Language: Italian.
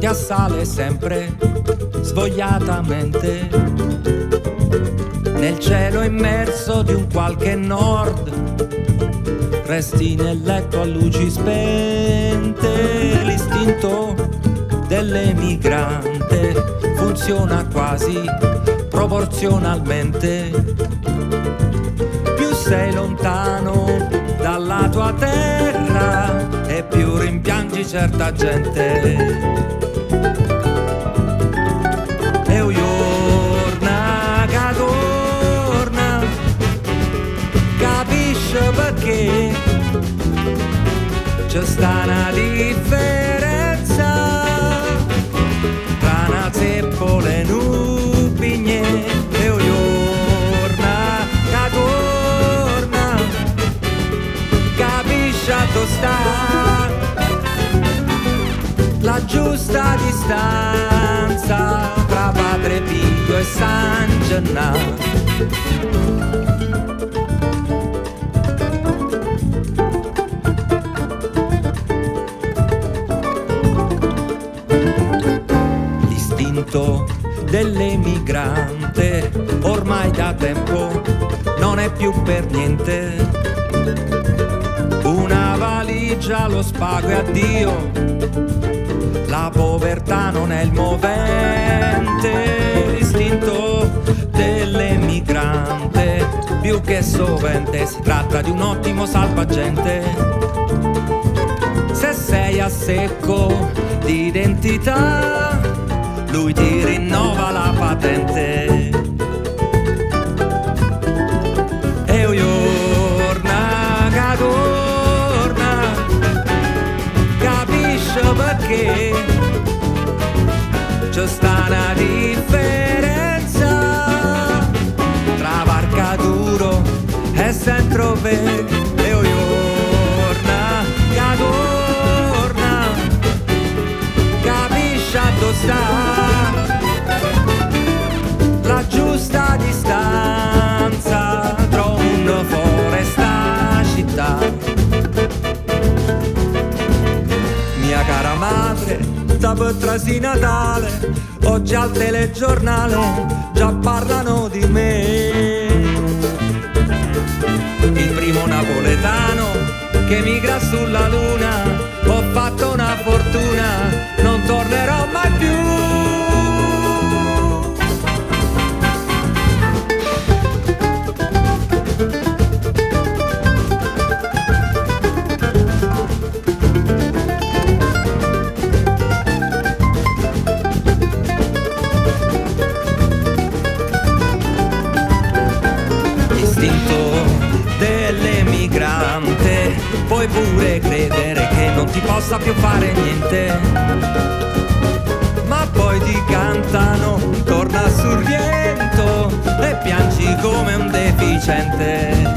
ti assale sempre svogliatamente nel cielo immerso di un qualche nord. Resti nel letto a luci spente, l'istinto dell'emigrante funziona quasi proporzionalmente. Più sei lontano dalla tua terra e più rimpiangi certa gente. E un giorno che torna capisci perché c'è sta una differenza tra una zeppola e un pignè. E un giorno che torna capisci a dove sta la giusta distanza tra Padre Pio e San Gennaro. L'istinto dell'emigrante ormai da tempo non è più per niente una valigia, lo spago e addio. La povertà non è il movente, l'istinto dell'emigrante più che sovente si tratta di un ottimo salvagente. Se sei a secco di identità, lui ti rinnova la patente. E un giorno che torna capisci perché c'è sta una differenza tra Varcaduro e Saint-Tropez. E un giorno che torna capisci a dove sta la giusta distanza tra un mondo fuori e sta città. Mia cara madre, da potrasi Natale, oggi al telegiornale già parlano di me. Il primo napoletano che migra sulla luna, ho fatto una fortuna, non tornerò mai più. Dell'emigrante puoi pure credere che non ti possa più fare niente, ma poi ti cantano torna sul riento e piangi come un deficiente.